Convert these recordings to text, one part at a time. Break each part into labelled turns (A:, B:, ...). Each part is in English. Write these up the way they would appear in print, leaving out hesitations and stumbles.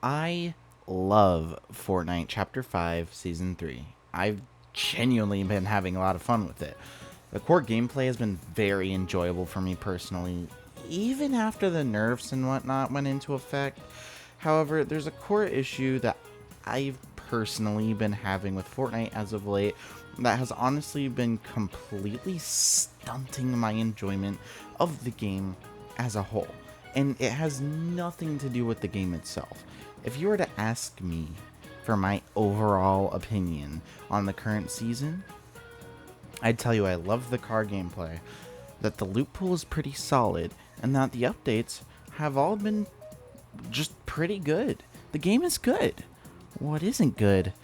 A: I love Fortnite Chapter 5 Season 3. I've genuinely been having a lot of fun with it. The core gameplay has been very enjoyable for me personally, even after the nerfs and whatnot went into effect. However, there's a core issue that I've personally been having with Fortnite as of late that has honestly been completely stunting my enjoyment of the game as a whole. And it has nothing to do with the game itself. If you were to ask me for my overall opinion on the current season, I'd tell you I love the car gameplay, that the loot pool is pretty solid, and that the updates have all been just pretty good. The game is good. What isn't good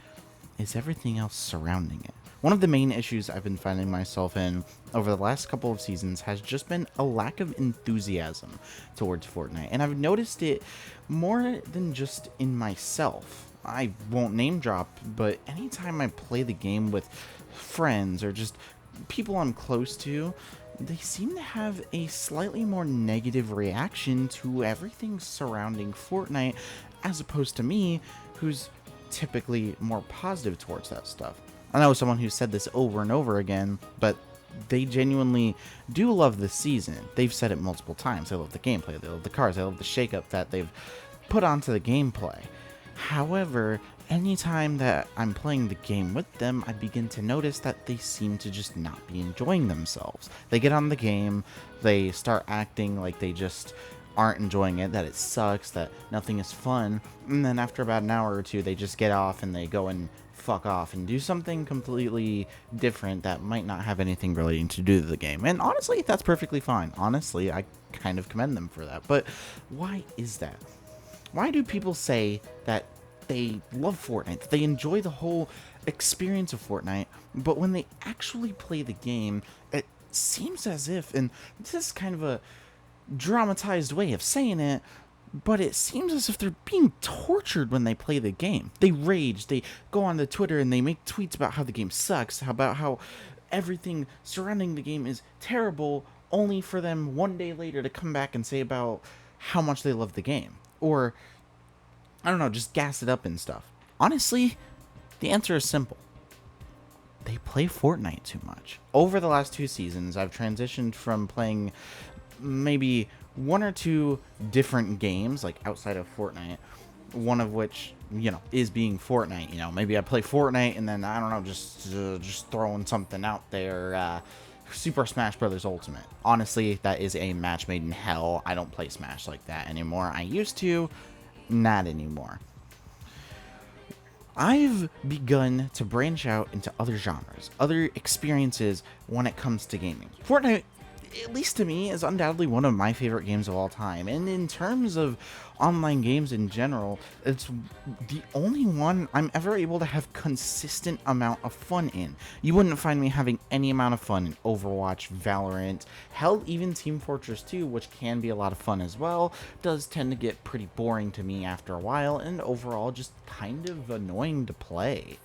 A: is everything else surrounding it. One of the main issues I've been finding myself in over the last couple of seasons has just been a lack of enthusiasm towards Fortnite, and I've noticed it more than just in myself. I won't name drop, but anytime I play the game with friends or just people I'm close to, they seem to have a slightly more negative reaction to everything surrounding Fortnite as opposed to me, who's typically more positive towards that stuff. I know someone who said this over and over again, but they genuinely do love this season. They've said it multiple times. They love the gameplay, they love the cars, they love the shakeup that they've put onto the gameplay. However, anytime that I'm playing the game with them, I begin to notice that they seem to just not be enjoying themselves. They get on the game, they start acting like they just aren't enjoying it, that it sucks, that nothing is fun, and then after about an hour or two, they just get off and they go and fuck off and do something completely different that might not have anything relating to do with the game. And honestly, that's perfectly fine. Honestly, I kind of commend them for that. But why is that? Why do people say that they love Fortnite, that they enjoy the whole experience of Fortnite, but when they actually play the game, it seems as if, and this is kind of a dramatized way of saying it, but it seems as if they're being tortured when they play the game. They rage, they go on to Twitter and they make tweets about how the game sucks, about how everything surrounding the game is terrible, only for them one day later to come back and say about how much they love the game. Or, I don't know, just gas it up and stuff. Honestly, the answer is simple. They play Fortnite too much. Over the last 2 seasons, I've transitioned from playing maybe 1 or 2 different games, like outside of Fortnite, one of which, is being Fortnite. Maybe I play Fortnite and then, I don't know, just throwing something out there, Super Smash Bros. Ultimate. Honestly, that is a match made in hell. I don't play Smash like that anymore. I used to, not anymore. I've begun to branch out into other genres, other experiences when it comes to gaming. Fortnite, at least to me, is undoubtedly one of my favorite games of all time. And in terms of online games in general, it's the only one I'm ever able to have consistent amount of fun in. You wouldn't find me having any amount of fun in Overwatch, Valorant, hell, even Team Fortress 2, which can be a lot of fun as well, does tend to get pretty boring to me after a while, and overall just kind of annoying to play.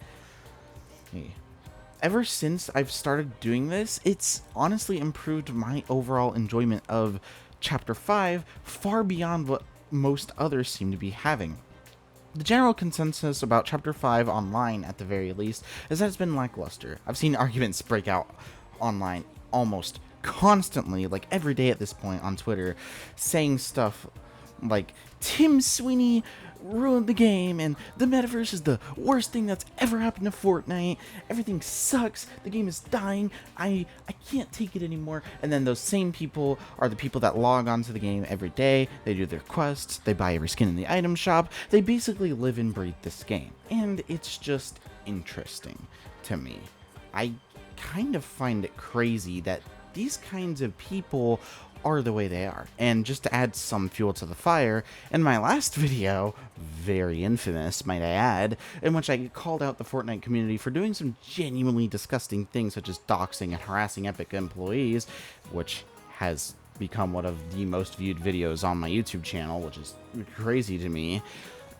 A: Ever since I've started doing this, it's honestly improved my overall enjoyment of Chapter 5 far beyond what most others seem to be having. The general consensus about Chapter 5 online, at the very least, is that it's been lackluster. I've seen arguments break out online almost constantly, like every day at this point on Twitter, saying stuff like, Tim Sweeney ruined the game, and the metaverse is the worst thing that's ever happened to Fortnite. Everything sucks. The game is dying. I can't take it anymore. And then those same people are the people that log onto the game every day. They do their quests. They buy every skin in the item shop. They basically live and breathe this game. And it's just interesting to me. I kind of find it crazy that these kinds of people are the way they are. And just to add some fuel to the fire, in my last video, very infamous, might I add, in which I called out the Fortnite community for doing some genuinely disgusting things such as doxing and harassing Epic employees, which has become one of the most viewed videos on my YouTube channel, which is crazy to me.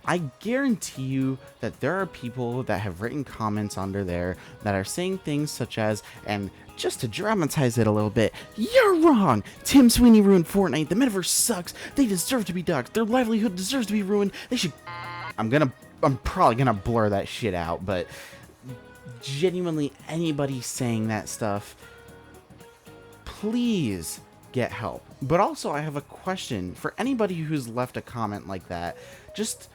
A: I guarantee you that there are people that have written comments under there that are saying things such as, and just to dramatize it a little bit, you're wrong! Tim Sweeney ruined Fortnite, the metaverse sucks, they deserve to be doxxed, their livelihood deserves to be ruined, they should I'm probably gonna blur that shit out, but genuinely anybody saying that stuff, please get help. But also, I have a question for anybody who's left a comment like that, just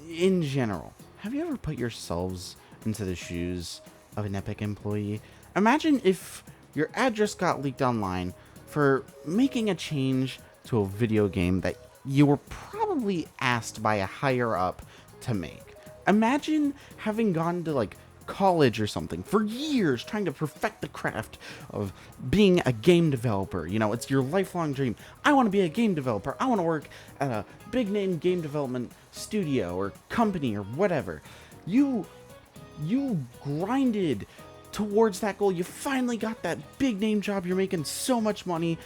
A: in general. Have you ever put yourselves into the shoes of an Epic employee? Imagine if your address got leaked online for making a change to a video game that you were probably asked by a higher up to make. Imagine having gone to like college or something for years trying to perfect the craft of being a game developer. You know, it's your lifelong dream. I want to be a game developer. I want to work at a big name game development studio or company or whatever. You grinded towards that goal. You finally got that big name job. You're making so much money,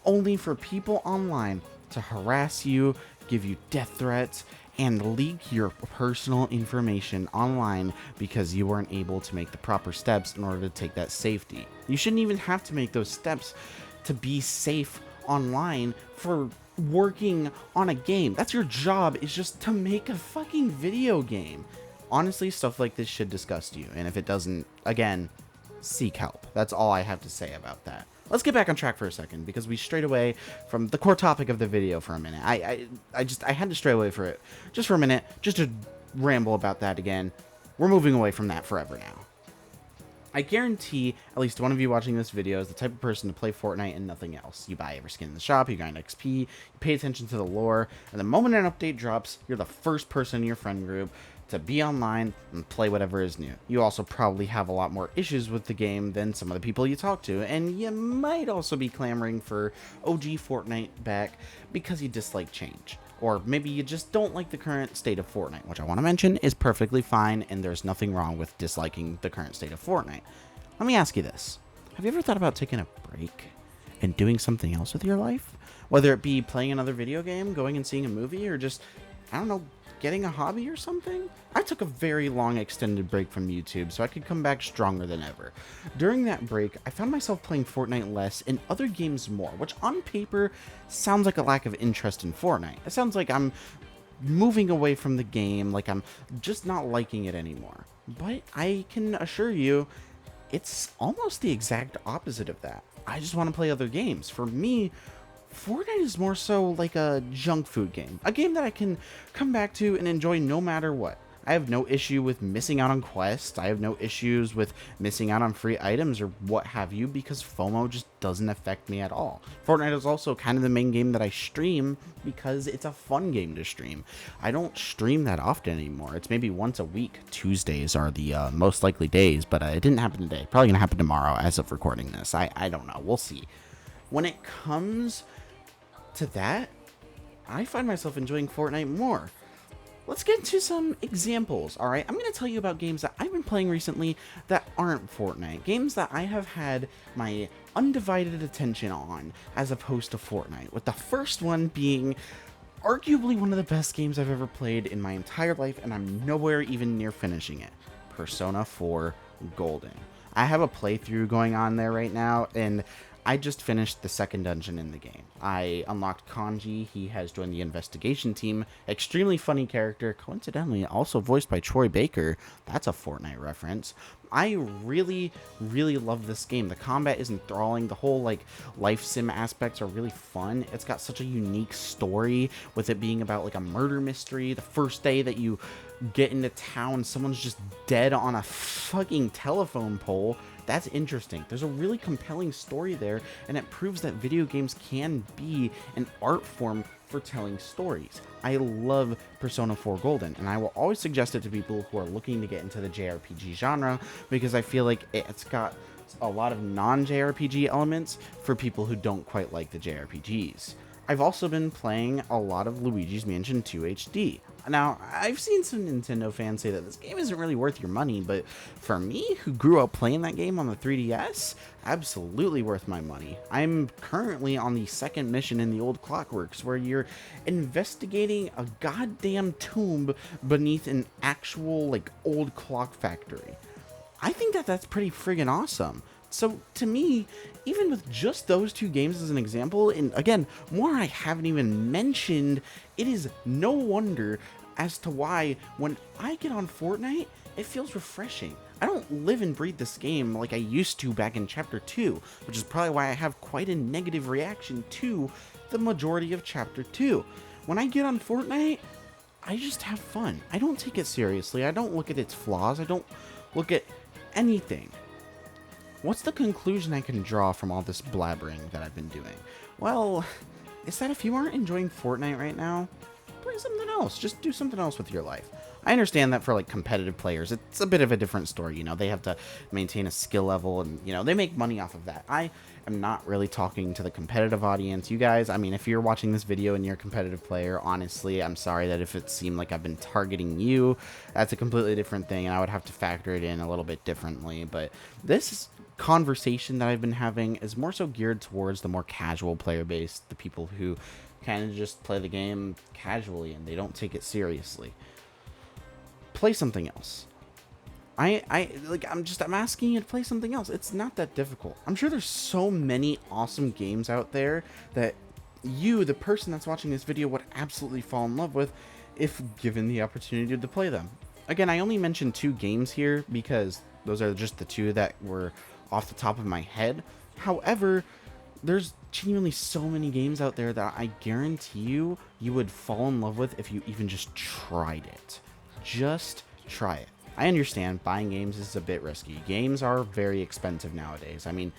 A: only for people online to harass you, give you death threats, and leak your personal information online because you weren't able to make the proper steps in order to take that safety. You shouldn't even have to make those steps to be safe online for working on a game. That's your job, is just to make a fucking video game. Honestly, stuff like this should disgust you, and if it doesn't, again, seek help. That's all I have to say about that. Let's get back on track for a second, because we strayed away from the core topic of the video for a minute. I had to stray away for it just for a minute, just to ramble about that again. We're moving away from that forever now. I guarantee at least one of you watching this video is the type of person to play Fortnite and nothing else. You buy every skin in the shop, you grind XP, you pay attention to the lore, and the moment an update drops, you're the first person in your friend group to be online and play whatever is new. You also probably have a lot more issues with the game than some of the people you talk to, and you might also be clamoring for OG Fortnite back because you dislike change. Or maybe you just don't like the current state of Fortnite, which I want to mention is perfectly fine, and there's nothing wrong with disliking the current state of Fortnite. Let me ask you this. Have you ever thought about taking a break and doing something else with your life? Whether it be playing another video game, going and seeing a movie, or just, I don't know, getting a hobby or something? I took a very long extended break from YouTube so I could come back stronger than ever. During that break, I found myself playing Fortnite less and other games more, which on paper sounds like a lack of interest in Fortnite. It sounds like I'm moving away from the game, like I'm just not liking it anymore. But I can assure you, it's almost the exact opposite of that. I just want to play other games. For me, Fortnite is more so like a junk food game. A game that I can come back to and enjoy no matter what. I have no issue with missing out on quests. I have no issues with missing out on free items or what have you, because FOMO just doesn't affect me at all. Fortnite is also kind of the main game that I stream because it's a fun game to stream. I don't stream that often anymore. It's maybe once a week. Tuesdays are the most likely days, but it didn't happen today. Probably gonna happen tomorrow as of recording this. I don't know. We'll see. When it comes to that, I find myself enjoying Fortnite more. Let's get into some examples, alright? I'm going to tell you about games that I've been playing recently that aren't Fortnite. Games that I have had my undivided attention on as opposed to Fortnite. With the first one being arguably one of the best games I've ever played in my entire life, and I'm nowhere even near finishing it. Persona 4 Golden. I have a playthrough going on there right now, and I just finished the second dungeon in the game. I unlocked Kanji. He has joined the investigation team. Extremely funny character. Coincidentally, also voiced by Troy Baker. That's a Fortnite reference. I really, really love this game. The combat is enthralling. The whole, like, life sim aspects are really fun. It's got such a unique story, with it being about, like, a murder mystery. The first day that you get into town, someone's just dead on a fucking telephone pole. That's interesting. There's a really compelling story there, and it proves that video games can be an art form for telling stories. I love Persona 4 Golden, and I will always suggest it to people who are looking to get into the JRPG genre, because I feel like it's got a lot of non-JRPG elements for people who don't quite like the JRPGs. I've also been playing a lot of Luigi's Mansion 2 HD. Now, I've seen some Nintendo fans say that this game isn't really worth your money, but for me, who grew up playing that game on the 3DS, absolutely worth my money. I'm currently on the second mission in the old Clockworks, where you're investigating a goddamn tomb beneath an actual, like, old clock factory. I think that that's pretty friggin' awesome. So, to me, even with just those two games as an example, and again, more I haven't even mentioned, it is no wonder as to why when I get on Fortnite, it feels refreshing. I don't live and breathe this game like I used to back in Chapter 2, which is probably why I have quite a negative reaction to the majority of Chapter 2. When I get on Fortnite, I just have fun. I don't take it seriously. I don't look at its flaws. I don't look at anything. What's the conclusion I can draw from all this blabbering that I've been doing? Well, it's that if you aren't enjoying Fortnite right now, play something else. Just do something else with your life. I understand that for like competitive players, it's a bit of a different story. You know, they have to maintain a skill level and, you know, they make money off of that. I am not really talking to the competitive audience. You guys, I mean, if you're watching this video and you're a competitive player, honestly, I'm sorry that if it seemed like I've been targeting you, that's a completely different thing and I would have to factor it in a little bit differently. But this conversation that I've been having is more so geared towards the more casual player base, the people who kind of just play the game casually and they don't take it seriously. Play something else. I'm asking you to play something else. It's not that difficult. I'm sure there's so many awesome games out there that you, the person that's watching this video, would absolutely fall in love with if given the opportunity to play them. Again, I only mentioned 2 games here because those are just the 2 that were off the top of my head. However, there's genuinely so many games out there that I guarantee you would fall in love with if you even just tried it. Just try it. I understand buying games is a bit risky. Games are very expensive nowadays. I mean,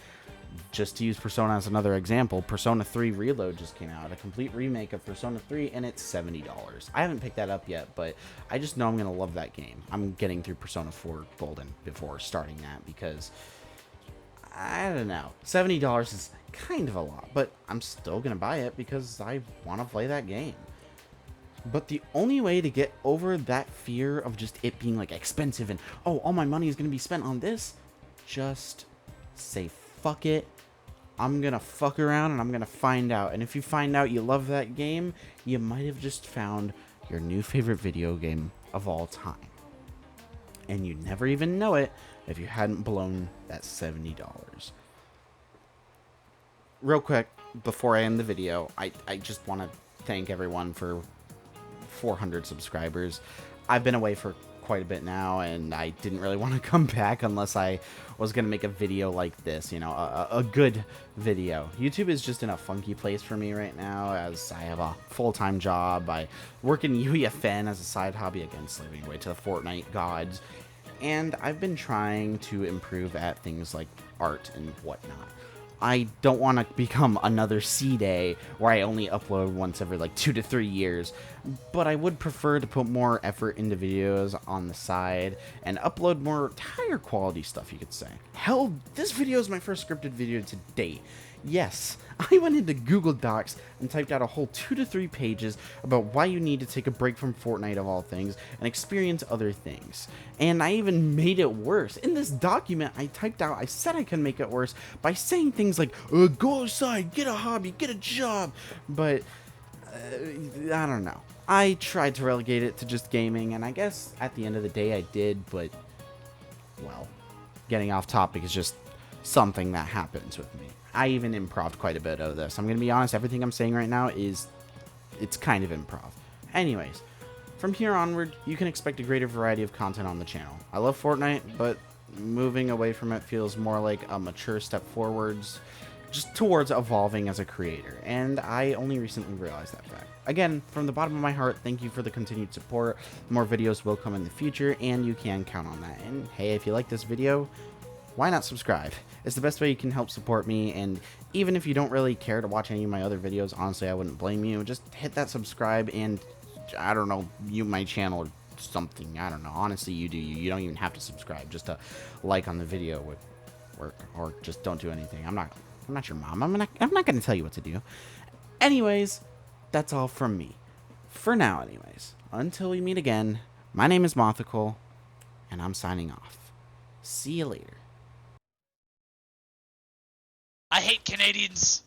A: just to use Persona as another example, Persona 3 Reload just came out, a complete remake of Persona 3, and it's $70. I haven't picked that up yet, but I just know I'm going to love that game. I'm getting through Persona 4 Golden before starting that because, I don't know, $70 is kind of a lot, but I'm still going to buy it because I want to play that game. But the only way to get over that fear of just it being like expensive and, oh, all my money is going to be spent on this, just say fuck it. I'm going to fuck around and I'm going to find out. And if you find out you love that game, you might have just found your new favorite video game of all time. And you'd never even know it if you hadn't blown that $70. Real quick, before I end the video, I just want to thank everyone for 400 subscribers. I've been away for quite a bit now, and I didn't really want to come back unless I was going to make a video like this, you know, a good video. YouTube is just in a funky place for me right now, as I have a full-time job. I work in UEFN as a side hobby, again, slaving away to the Fortnite gods, and I've been trying to improve at things like art and whatnot. I don't want to become another C-Day where I only upload once every like 2 to 3 years, but I would prefer to put more effort into videos on the side and upload more higher quality stuff, you could say. Hell, this video is my first scripted video to date. Yes, I went into Google Docs and typed out a whole 2 to 3 pages about why you need to take a break from Fortnite of all things and experience other things. And I even made it worse. In this document I typed out, I said I could make it worse by saying things like, go outside, get a hobby, get a job. But, I don't know. I tried to relegate it to just gaming, and I guess at the end of the day I did, but, well, getting off topic is just something that happens with me. I even improv'd quite a bit of this. I'm going to be honest, everything I'm saying right now it's kind of improv. Anyways, from here onward, you can expect a greater variety of content on the channel. I love Fortnite, but moving away from it feels more like a mature step forwards, just towards evolving as a creator, and I only recently realized that fact. Again, from the bottom of my heart, thank you for the continued support. More videos will come in the future, and you can count on that. And hey, if you like this video, why not subscribe? It's the best way you can help support me, and even if you don't really care to watch any of my other videos, honestly, I wouldn't blame you. Just hit that subscribe and, I don't know, mute my channel or something. I don't know. Honestly, you do you. You don't even have to subscribe. Just a like on the video would work, or just don't do anything. I'm not your mom. I'm not going to tell you what to do. Anyways, that's all from me. For now, anyways. Until we meet again, my name is Mothical, and I'm signing off. See you later.
B: I hate Canadians.